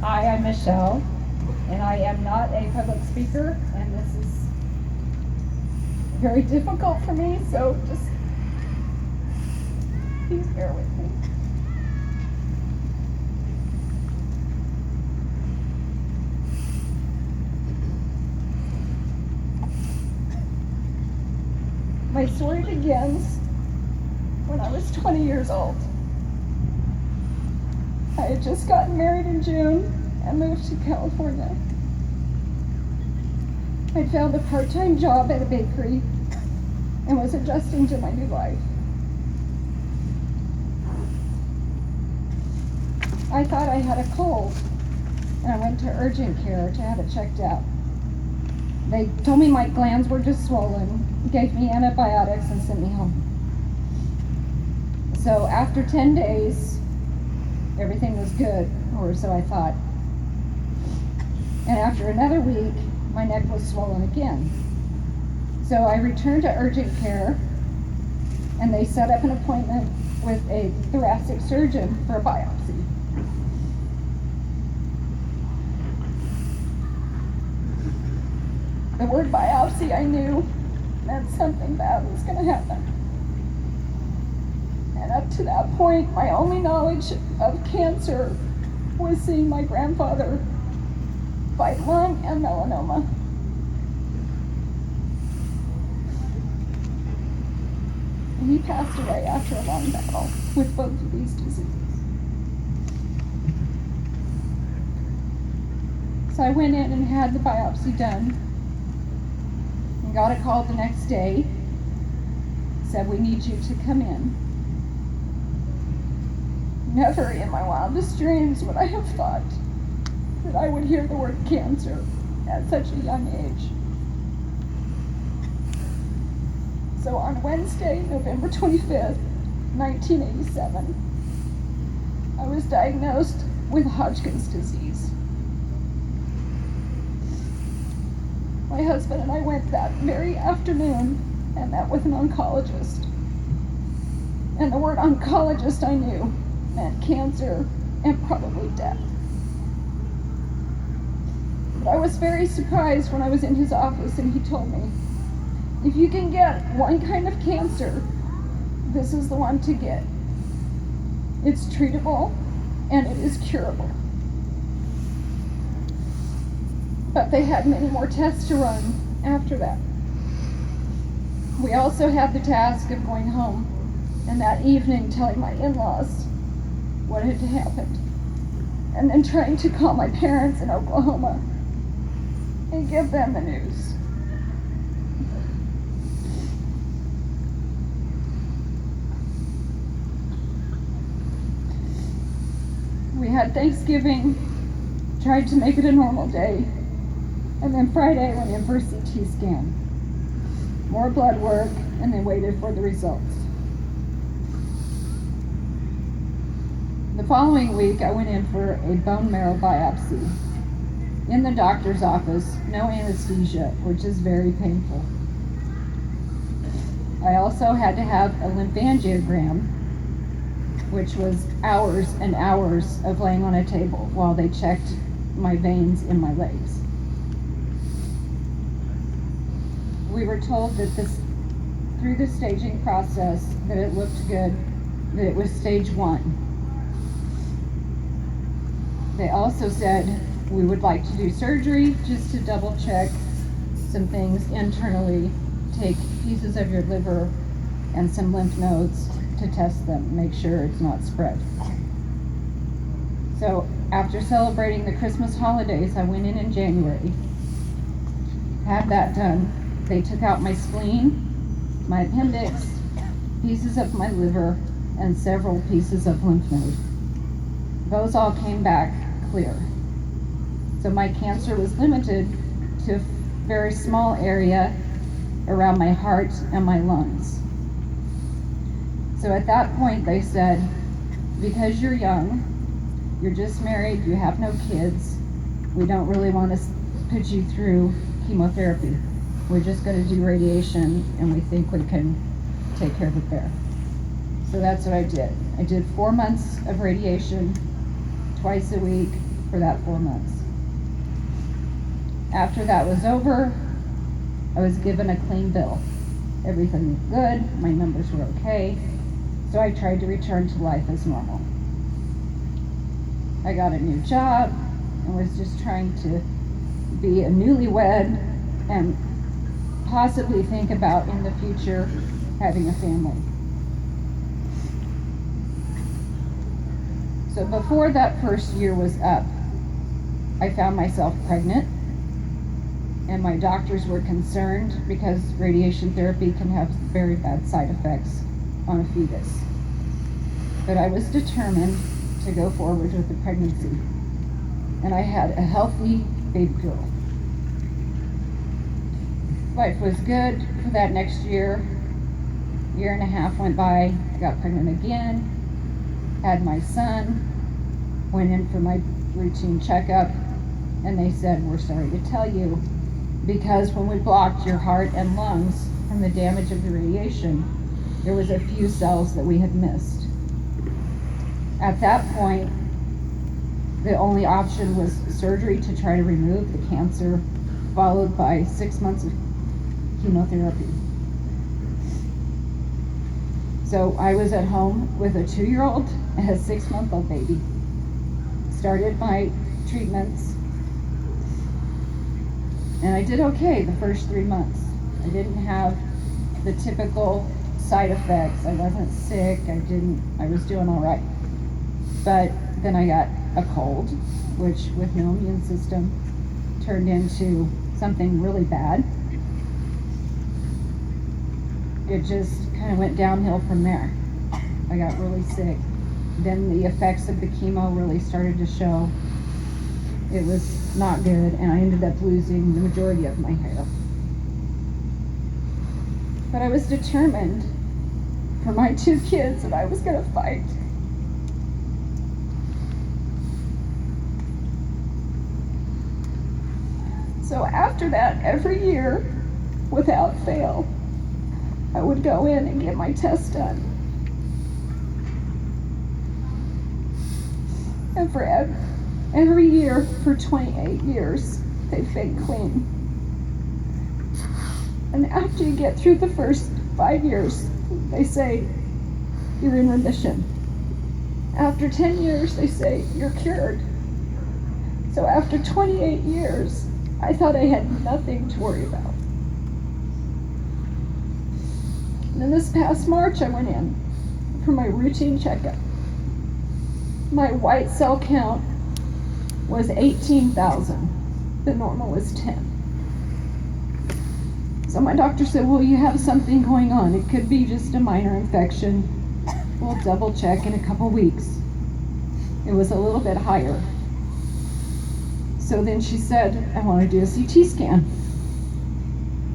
Hi, I'm Michelle, and I am not a public speaker, and this is very difficult for me, so just please bear with me. My story begins when I was 20 years old. I had just gotten married in June and moved to California. I found a part-time job at a bakery and was adjusting to my new life. I thought I had a cold, and I went to urgent care to have it checked out. They told me my glands were just swollen, gave me antibiotics, and sent me home. So after 10 days, everything was good, or so I thought. And after another week, my neck was swollen again. So I returned to urgent care, and they set up an appointment with a thoracic surgeon for a biopsy. The word biopsy, I knew, meant something bad was going to happen. And up to that point, my only knowledge of cancer was seeing my grandfather fight lung and melanoma. And he passed away after a long battle with both of these diseases. So I went in and had the biopsy done and got a call the next day, said, "We need you to come in." Never in my wildest dreams would I have thought that I would hear the word cancer at such a young age. So on Wednesday, November 25th, 1987, I was diagnosed with Hodgkin's disease. My husband and I went that very afternoon and met with an oncologist. And the word oncologist, I knew, meant cancer and probably death. But I was very surprised when I was in his office and he told me, if you can get one kind of cancer, this is the one to get. It's treatable and it is curable. But they had many more tests to run after that. We also had the task of going home and that evening telling my in-laws what had happened, and then trying to call my parents in Oklahoma and give them the news. We had Thanksgiving, tried to make it a normal day, and then Friday went in for a CT scan. More blood work, and then waited for the results. The following week, I went in for a bone marrow biopsy. In the doctor's office, no anesthesia, which is very painful. I also had to have a lymphangiogram, which was hours and hours of laying on a table while they checked my veins in my legs. We were told that through the staging process, that it looked good, that it was stage 1. They also said we would like to do surgery just to double check some things internally, take pieces of your liver and some lymph nodes to test them, make sure it's not spread. So after celebrating the Christmas holidays, I went in January, had that done. They took out my spleen, my appendix, pieces of my liver, and several pieces of lymph node. Those all came back clear. So my cancer was limited to a very small area around my heart and my lungs. So at that point they said, because you're young, you're just married, you have no kids, we don't really want to put you through chemotherapy. We're just going to do radiation, and we think we can take care of it there. So that's what I did. I did 4 months of radiation, twice a week, for that 4 months. After that was over, I was given a clean bill. Everything was good, my numbers were okay, so I tried to return to life as normal. I got a new job and was just trying to be a newlywed and possibly think about in the future having a family. So before that first year was up, I found myself pregnant, and my doctors were concerned because radiation therapy can have very bad side effects on a fetus. But I was determined to go forward with the pregnancy, and I had a healthy baby girl. Life was good for that next year. Year and a half went by, I got pregnant again, had my son, went in for my routine checkup, and they said, "We're sorry to tell you, because when we blocked your heart and lungs from the damage of the radiation, there was a few cells that we had missed." At that point, the only option was surgery to try to remove the cancer, followed by 6 months of chemotherapy. So I was at home with a 2-year-old and a 6-month-old baby. Started my treatments, and I did okay the first 3 months. I didn't have the typical side effects. I wasn't sick. I was doing all right. But then I got a cold, which with no immune system turned into something really bad. It just kind of went downhill from there. I got really sick. Then the effects of the chemo really started to show. It was not good, and I ended up losing the majority of my hair. But I was determined for my 2 kids that I was going to fight. So after that, every year, without fail, I would go in and get my test done. And for every year for 28 years, they've been clean. And after you get through the first 5 years, they say you're in remission. After 10 years, they say you're cured. So after 28 years, I thought I had nothing to worry about. And then this past March, I went in for my routine checkup. My white cell count was 18,000. The normal was 10. So my doctor said, "Well, you have something going on. It could be just a minor infection. We'll double check in a couple weeks." It was a little bit higher. So then she said, "I want to do a CT scan."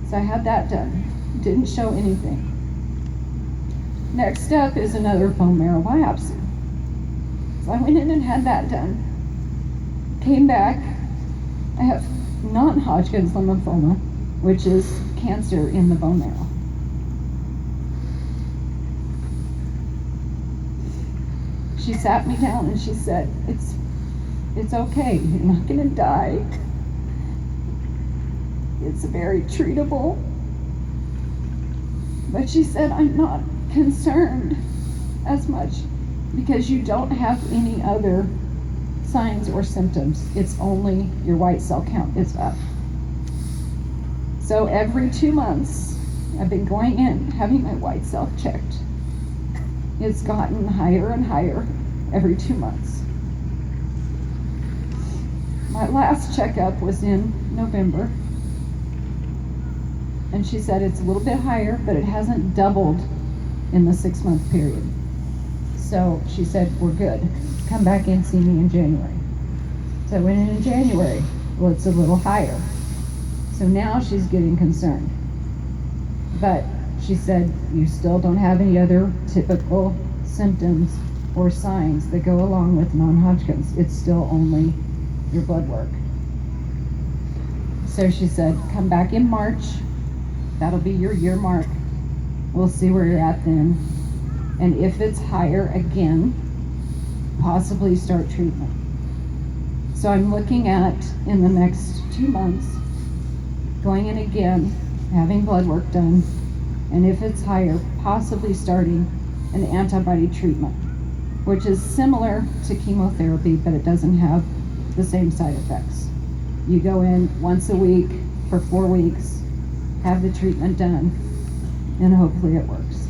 So I had that done. Didn't show anything. Next step is another bone marrow biopsy. So I went in and had that done. Came back. I have non-Hodgkin's lymphoma, which is cancer in the bone marrow. She sat me down and she said, it's okay. You're not going to die. It's very treatable." But she said, "I'm not concerned as much because you don't have any other signs or symptoms. It's only your white cell count is up." So every 2 months, I've been going in, having my white cell checked. It's gotten higher and higher every 2 months. My last checkup was in November, and she said it's a little bit higher, but it hasn't doubled in the 6-month period. So she said, "We're good. Come back and see me in January." So I went in January. Well, it's a little higher. So now she's getting concerned. But she said, "You still don't have any other typical symptoms or signs that go along with non-Hodgkin's. It's still only your blood work." So she said, "Come back in March. That'll be your year mark. We'll see where you're at then. And if it's higher again, possibly start treatment." So I'm looking at, in the next 2 months, going in again, having blood work done, and if it's higher, possibly starting an antibody treatment, which is similar to chemotherapy, but it doesn't have the same side effects. You go in once a week for 4 weeks, have the treatment done, and hopefully it works.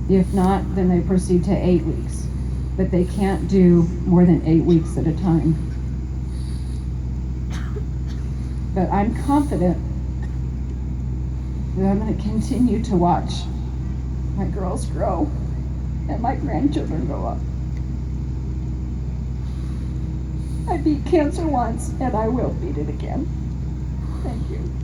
If not, then they proceed to 8 weeks, but they can't do more than 8 weeks at a time. But I'm confident that I'm going to continue to watch my girls grow and my grandchildren grow up. I beat cancer once, and I will beat it again. Thank you.